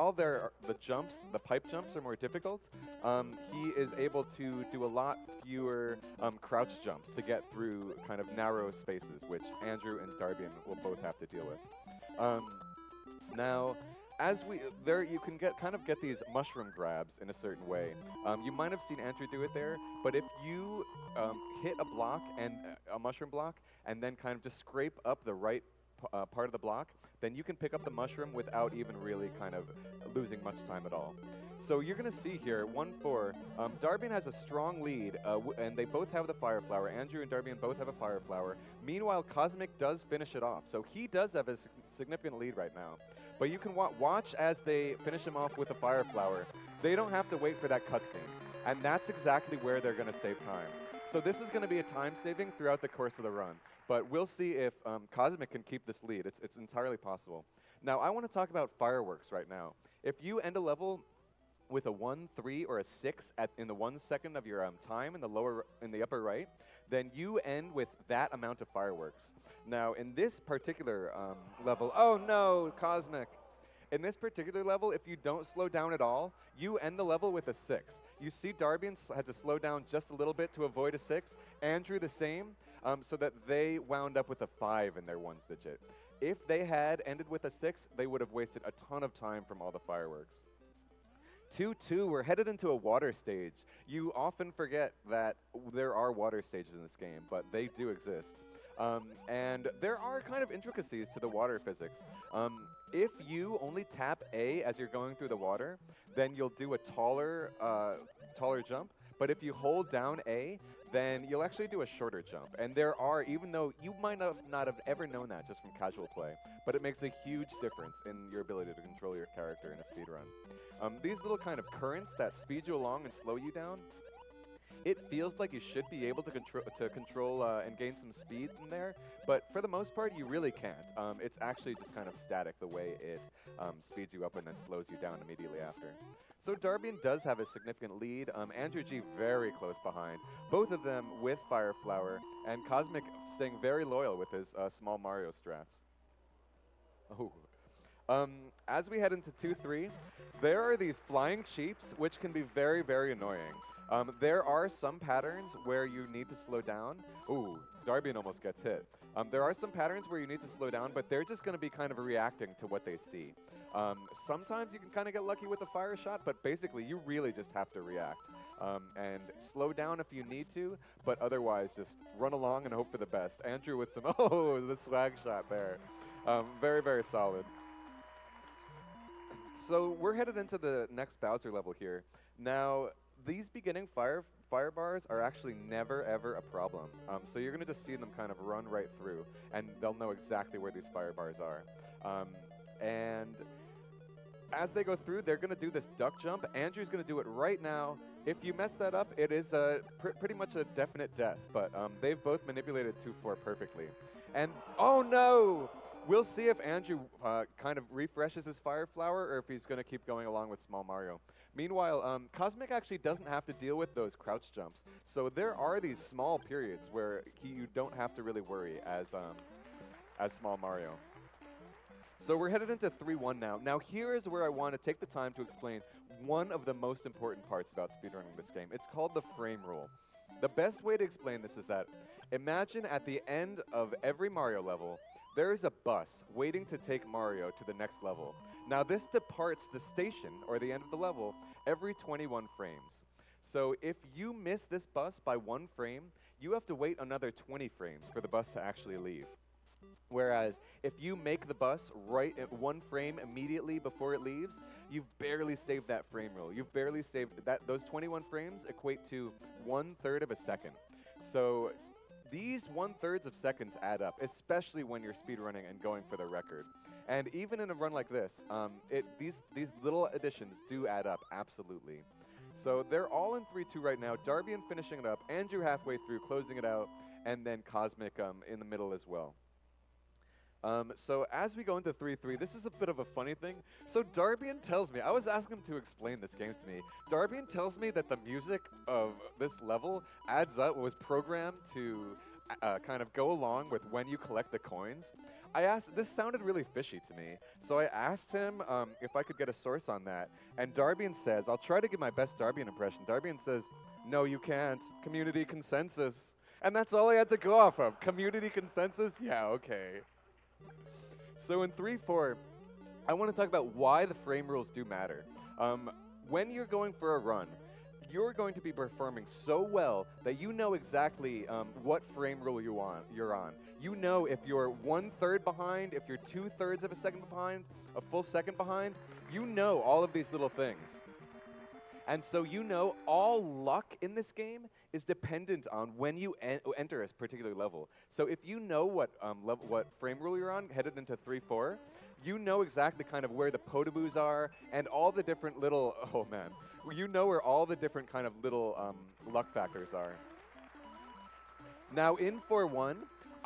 while the jumps, the pipe jumps are more difficult, he is able to do a lot fewer crouch jumps to get through kind of narrow spaces, which Andrew and Darbian will both have to deal with. Now, as we there, you can get these mushroom grabs in a certain way. You might have seen Andrew do it there, but if you hit a block and a mushroom block, and then kind of just scrape up the right part of the block, then you can pick up the mushroom without even really kind of losing much time at all. So you're going to see here, 1-4, Darbian has a strong lead, and they both have the Fire Flower. Andrew and Darbian both have a Fire Flower. Meanwhile, Cosmic does finish it off, so he does have a significant lead right now. But you can watch as they finish him off with the Fire Flower. They don't have to wait for that cutscene, and that's exactly where they're going to save time. So this is going to be a time saving throughout the course of the run. But we'll see if Cosmic can keep this lead. It's entirely possible. Now, I want to talk about fireworks right now. If you end a level with a 1, 3, or a 6 in the 1 second of your time in the upper right, then you end with that amount of fireworks. Now, in this particular level, oh no, Cosmic. In this particular level, if you don't slow down at all, you end the level with a 6. You see Darbian had to slow down just a little bit to avoid a 6. Andrew the same, so that they wound up with a 5 in their 1 digit. If they had ended with a 6, they would have wasted a ton of time from all the fireworks. 2-2, we're headed into a water stage. You often forget that there are water stages in this game, but they do exist. And there are kind of intricacies to the water physics. If you only tap A as you're going through the water, then you'll do a taller jump. But if you hold down A, then you'll actually do a shorter jump. And there are, even though you might not have ever known that just from casual play, but it makes a huge difference in your ability to control your character in a speedrun. These little kind of currents that speed you along and slow you down, it feels like you should be able to control and gain some speed in there, but for the most part, you really can't. It's actually just kind of static the way it speeds you up and then slows you down immediately after. So Darbian does have a significant lead. Andrew G very close behind. Both of them with Fire Flower, and Cosmic staying very loyal with his small Mario strats. Oh. As we head into 2-3, there are these flying cheeps, which can be very, very annoying. There are some patterns where you need to slow down. Ooh, Darbian almost gets hit. There are some patterns where you need to slow down, but they're just going to be kind of reacting to what they see. Sometimes you can kind of get lucky with a fire shot, but basically you really just have to react. And slow down if you need to, but otherwise just run along and hope for the best. Andrew with some, oh, the swag shot there. Very, very solid. So we're headed into the next Bowser level here. Now, these beginning fire bars are actually never, ever a problem. So you're going to just see them kind of run right through, and they'll know exactly where these fire bars are. And as they go through, they're going to do this duck jump. Andrew's going to do it right now. If you mess that up, it is pretty much a definite death, but they've both manipulated 2-4 perfectly. And, oh no! We'll see if Andrew kind of refreshes his Fire Flower or if he's going to keep going along with Small Mario. Meanwhile, Cosmic actually doesn't have to deal with those crouch jumps. So there are these small periods where you don't have to really worry as Small Mario. So we're headed into 3-1 now. Now here is where I want to take the time to explain one of the most important parts about speedrunning this game. It's called the frame rule. The best way to explain this is that imagine at the end of every Mario level, there is a bus waiting to take Mario to the next level. Now this departs the station, or the end of the level, every 21 frames. So if you miss this bus by 1 frame, you have to wait another 20 frames for the bus to actually leave. Whereas if you make the bus right at 1 frame immediately before it leaves, you've barely saved that frame rule. You've barely saved that. Those 21 frames equate to 1/3 of a second. So these 1/3 of seconds add up, especially when you're speedrunning and going for the record. And even in a run like this, these little additions do add up, absolutely. So they're all in 3-2 right now. Darbian finishing it up, Andrew halfway through, closing it out, and then Cosmic in the middle as well. So as we go into 3-3, this is a bit of a funny thing. So Darbian tells me, I was asking him to explain this game to me. Darbian tells me that the music of this level adds up, was programmed to kind of go along with when you collect the coins. I asked, this sounded really fishy to me, so I asked him if I could get a source on that. And Darbian says, I'll try to give my best Darbian impression. Darbian says, no, you can't. Community consensus. And that's all I had to go off of. Community consensus? Yeah, okay. So in 3-4, I want to talk about why the frame rules do matter. When you're going for a run, you're going to be performing so well that you know exactly what frame rule you're on. You know if you're 1/3 behind, if you're 2/3 of a second behind, a full second behind. You know all of these little things. And so you know all luck in this game is dependent on when you enter a particular level. So if you know what frame rule you're on headed into 3-4, you know exactly kind of where the potaboos are and all the different little, oh man, you know where all the different kind of little luck factors are. Now in 4-1,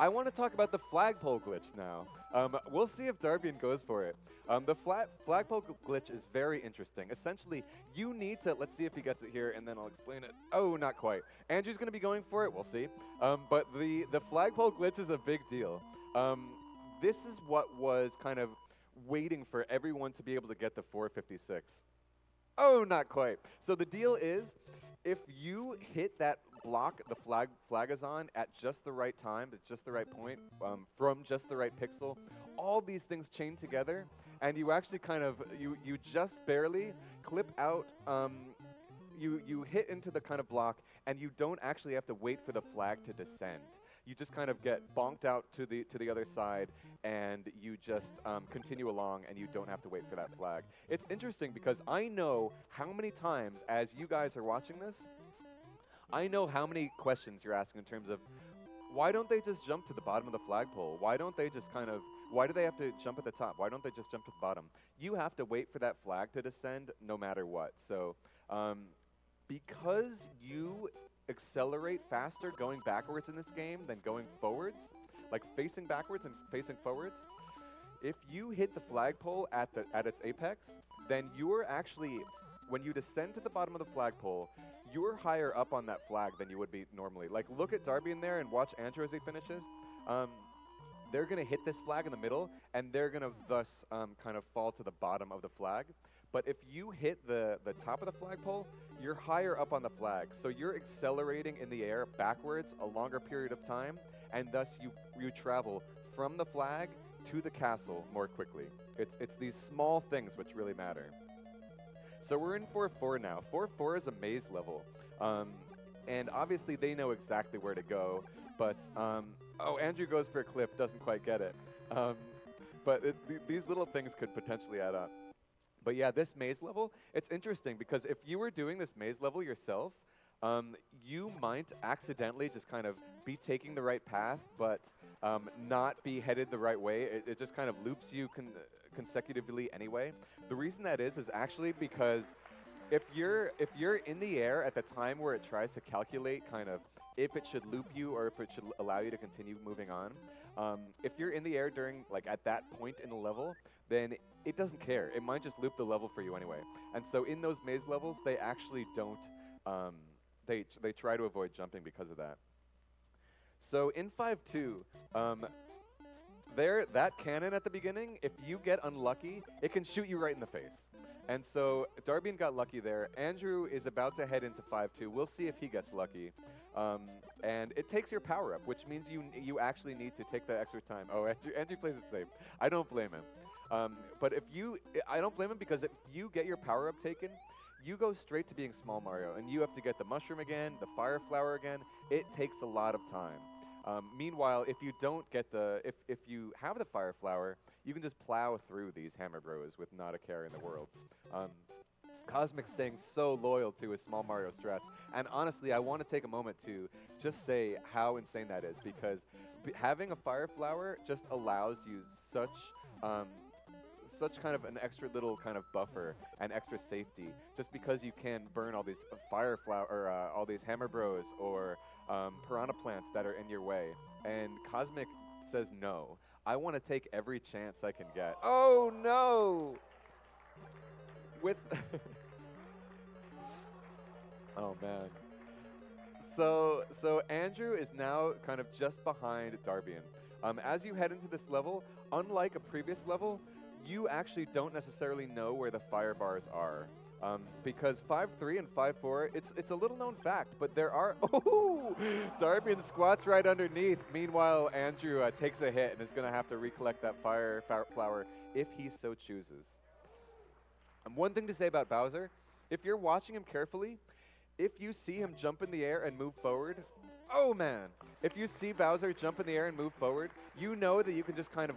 I want to talk about the flagpole glitch now. We'll see if Darbian goes for it. The flagpole glitch is very interesting. Essentially, you need to, let's see if he gets it here, and then I'll explain it. Oh, not quite. Andrew's going to be going for it, we'll see. But the flagpole glitch is a big deal. This is what was kind of waiting for everyone to be able to get the 456. Oh, not quite. So the deal is, if you hit that block the flag is on at just the right time, at just the right point, from just the right pixel, all these things chain together, and you actually kind of, you just barely clip out, you hit into the kind of block, and you don't actually have to wait for the flag to descend. You just kind of get bonked out to the other side, and you just continue along, and you don't have to wait for that flag. It's interesting because I know how many times, as you guys are watching this, I know how many questions you're asking in terms of, why don't they just jump to the bottom of the flagpole? Why don't they just kind of, why do they have to jump at the top? Why don't they just jump to the bottom? You have to wait for that flag to descend no matter what. So because you accelerate faster going backwards in this game than going forwards, like facing backwards and facing forwards, if you hit the flagpole at its apex, then you're actually, when you descend to the bottom of the flagpole, you're higher up on that flag than you would be normally. Like, look at Darby in there and watch Andrew as he finishes. They're going to hit this flag in the middle, and they're going to thus kind of fall to the bottom of the flag. But if you hit the top of the flagpole, you're higher up on the flag. So you're accelerating in the air backwards a longer period of time, and thus you travel from the flag to the castle more quickly. It's these small things which really matter. So we're in 4-4 now. 4-4 is a maze level. And obviously they know exactly where to go, but, oh, Andrew goes for a clip, doesn't quite get it. But these little things could potentially add up. But yeah, this maze level, it's interesting because if you were doing this maze level yourself, you might accidentally just kind of be taking the right path, but not be headed the right way. It just kind of loops you consecutively anyway. The reason that is actually because if you're in the air at the time where it tries to calculate kind of if it should loop you or if it should allow you to continue moving on, if you're in the air during, like, at that point in the level, then it doesn't care. It might just loop the level for you anyway. And so in those maze levels, they actually don't, they try to avoid jumping because of that. So in 5-2, that cannon at the beginning, if you get unlucky, it can shoot you right in the face. And so Darbian got lucky there. Andrew is about to head into 5-2. We'll see if he gets lucky. And it takes your power up, which means you actually need to take that extra time. Oh, Andrew plays it safe. I don't blame him. But I don't blame him because if you get your power up taken, you go straight to being Small Mario, and you have to get the mushroom again, the fire flower again. It takes a lot of time. Meanwhile, if you don't get if you have the fire flower, you can just plow through these hammer bros with not a care in the world. Cosmic staying so loyal to his Small Mario strats, and honestly, I want to take a moment to just say how insane that is, because having a fire flower just allows you such kind of an extra little kind of buffer and extra safety, just because you can burn all these fire flower or all these hammer bros or piranha plants that are in your way. And Cosmic says no. I want to take every chance I can get. Oh no! With oh man. So Andrew is now kind of just behind Darbian. As you head into this level, unlike a previous level, you actually don't necessarily know where the fire bars are. Because 5-3 and 5-4, it's a little known fact, but there are, oh, Darbian squats right underneath. Meanwhile, Andrew takes a hit and is going to have to recollect that fire flower if he so chooses. One thing to say about Bowser, if you're watching him carefully, if you see him jump in the air and move forward, oh man, if you see Bowser jump in the air and move forward, you know that you can just kind of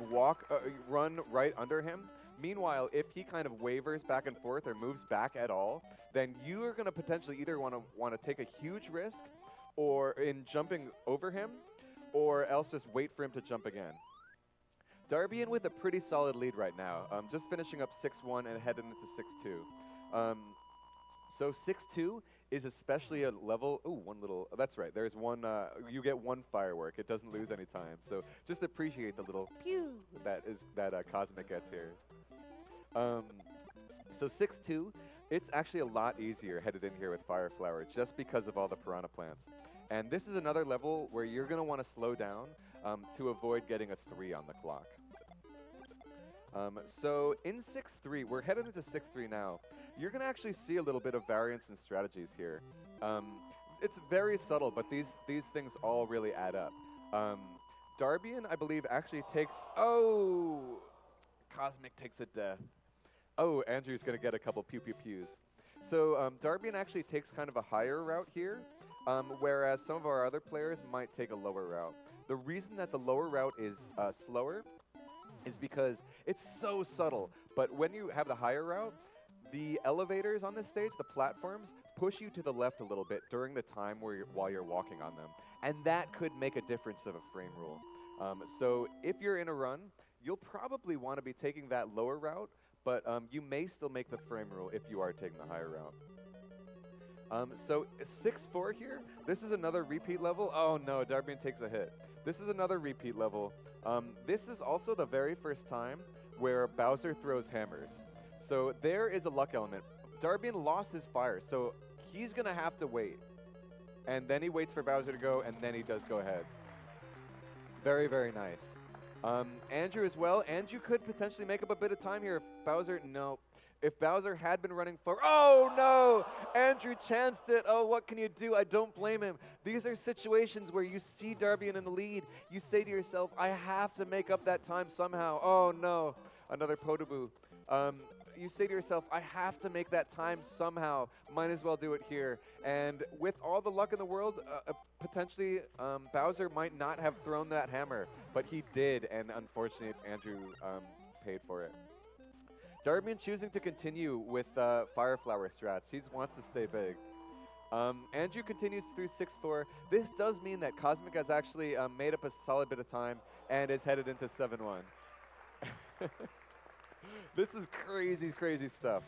run right under him. Meanwhile, if he kind of wavers back and forth or moves back at all, then you are going to potentially either want to take a huge risk or in jumping over him, or else just wait for him to jump again. Darbian with a pretty solid lead right now, just finishing up 6-1 and heading into 6-2. So 6-2 is especially a level, that's right, there's one, you get one firework, it doesn't lose any time, so just appreciate the little pew that Cosmic gets here. So 6-2, it's actually a lot easier headed in here with Fire Flower just because of all the piranha plants. And this is another level where you're going to want to slow down to avoid getting a 3 on the clock. So in 6-3, we're headed into 6-3 now. You're going to actually see a little bit of variance in strategies here. It's very subtle, but these things all really add up. Darbian, I believe, actually takes... Oh! Cosmic takes a death. Oh, Andrew's going to get a couple pew-pew-pews. So Darbian actually takes kind of a higher route here, whereas some of our other players might take a lower route. The reason that the lower route is slower is because it's so subtle. But when you have the higher route, the elevators on this stage, the platforms, push you to the left a little bit during the time while you're walking on them. And that could make a difference of a frame rule. So if you're in a run, you'll probably want to be taking that lower route, but you may still make the frame rule if you are taking the higher route. So 6-4 here, this is another repeat level. Oh no, Darbian takes a hit. This is another repeat level. This is also the very first time where Bowser throws hammers. So there is a luck element. Darbian lost his fire, so he's going to have to wait. And then he waits for Bowser to go, and then he does go ahead. Very, very nice. Andrew as well. Andrew could potentially make up a bit of time here if Bowser... No. If Bowser had been running for... Oh, no! Andrew chanced it. Oh, what can you do? I don't blame him. These are situations where you see Darbian in the lead. You say to yourself, I have to make up that time somehow. Oh, no. Another Podoboo. You say to yourself, I have to make that time somehow. Might as well do it here. And with all the luck in the world, potentially Bowser might not have thrown that hammer, but he did, and unfortunately Andrew paid for it. Darbian choosing to continue with Fire Flower strats. He wants to stay big. Andrew continues through 6-4. This does mean that Cosmic has actually made up a solid bit of time and is headed into 7-1. This is crazy, crazy stuff.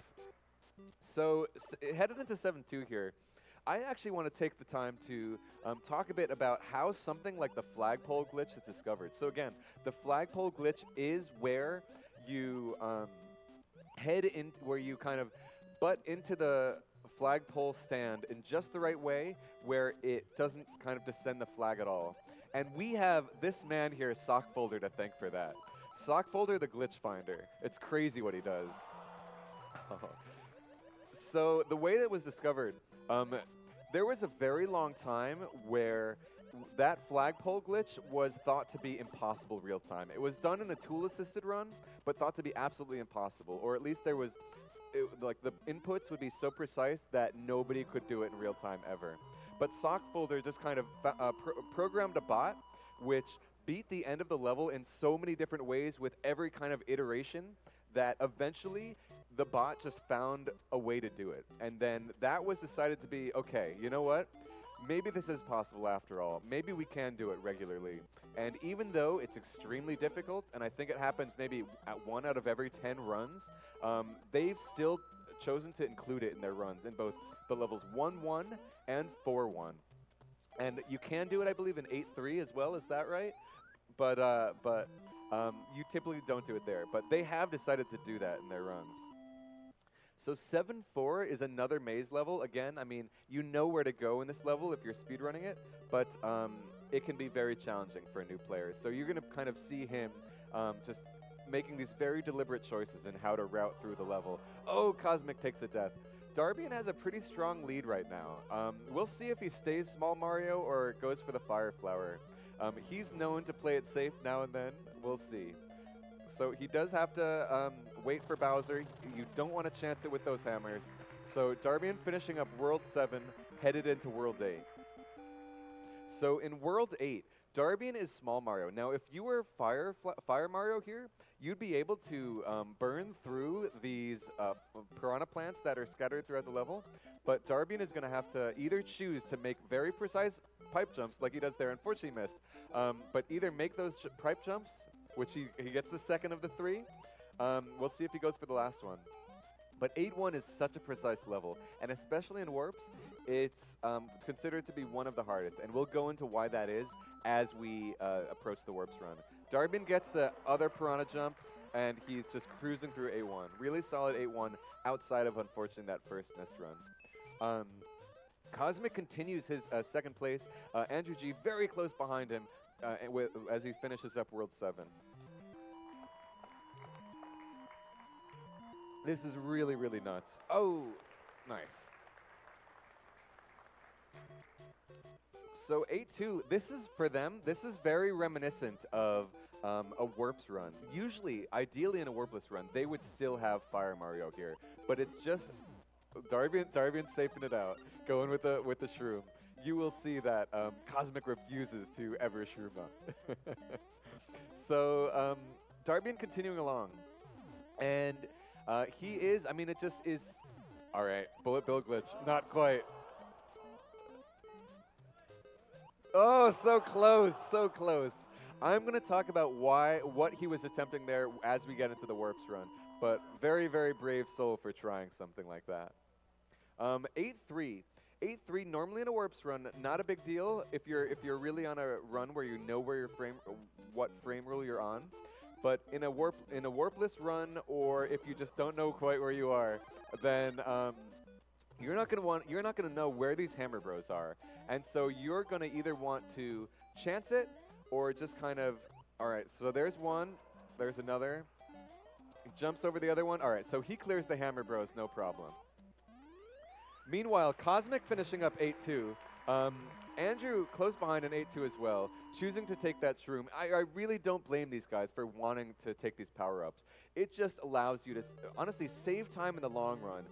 So, headed into 7-2 here, I actually want to take the time to talk a bit about how something like the flagpole glitch is discovered. So again, the flagpole glitch is where you where you kind of butt into the flagpole stand in just the right way where it doesn't kind of descend the flag at all. And we have this man here, Sockfolder, to thank for that. Sockfolder the glitch finder. It's crazy what he does. So the way that it was discovered, there was a very long time where that flagpole glitch was thought to be impossible real time. It was done in a tool-assisted run, but thought to be absolutely impossible. Or at least there was, like the inputs would be so precise that nobody could do it in real time ever. But Sockfolder just kind of programmed a bot which beat the end of the level in so many different ways with every kind of iteration that eventually the bot just found a way to do it. And then that was decided to be, okay, you know what? Maybe this is possible after all. Maybe we can do it regularly. And even though it's extremely difficult, and I think it happens maybe at 1 out of every 10 runs, they've still chosen to include it in their runs in both the levels 1-1 and 4-1. And you can do it, I believe, in 8-3 as well. Is that right? But you typically don't do it there. But they have decided to do that in their runs. So 7-4 is another maze level. Again, I mean, you know where to go in this level if you're speedrunning it, but it can be very challenging for a new player. So you're going to kind of see him just making these very deliberate choices in how to route through the level. Oh, Cosmic takes a death. Darbian has a pretty strong lead right now. We'll see if he stays Small Mario or goes for the Fire Flower. He's known to play it safe now and then. We'll see. So he does have to wait for Bowser. You don't want to chance it with those hammers. So Darbian finishing up World 7, headed into World 8. So in World 8, Darbian is Small Mario. Now, if you were Fire Mario here, you'd be able to burn through these piranha plants that are scattered throughout the level. But Darbian is going to have to either choose to make very precise pipe jumps, like he does there. Unfortunately, he missed. But either make those pipe jumps, which he gets the second of the 3. We'll see if he goes for the last one. But 8-1 is such a precise level, and especially in warps, it's considered to be one of the hardest, and we'll go into why that is as we approach the warps run. Darbian gets the other piranha jump, and he's just cruising through 8-1. Really solid 8-1 outside of, unfortunately, that first missed run. Cosmic continues his second place. Andrew G very close behind him as he finishes up World 7. This is really, really nuts. Oh, nice. So 8-2, this is, for them, this is very reminiscent of a Warps run. Usually, ideally in a Warpless run, they would still have Fire Mario here. But it's just Darbian safing it out, going with the shroom. You will see that Cosmic refuses to ever shroom up. So Darbian continuing along. And he is, I mean, it just is, all right, Bullet Bill glitch, not quite. Oh, so close, so close. I'm going to talk about what he was attempting there as we get into the Warps run, but very, very brave soul for trying something like that. 8-3. 8-3, normally in a Warps run, not a big deal if you're really on a run where you know where what frame rule you're on. But in a warpless run, or if you just don't know quite where you are, then you're not gonna know where these Hammer Bros are, and so you're gonna either want to chance it or just kind of, all right. So there's one, there's another. He jumps over the other one. All right, so he clears the Hammer Bros, no problem. Meanwhile, Cosmic finishing up 8-2. Andrew close behind in 8-2 as well, choosing to take that shroom. I really don't blame these guys for wanting to take these power-ups. It just allows you to, honestly, save time in the long run.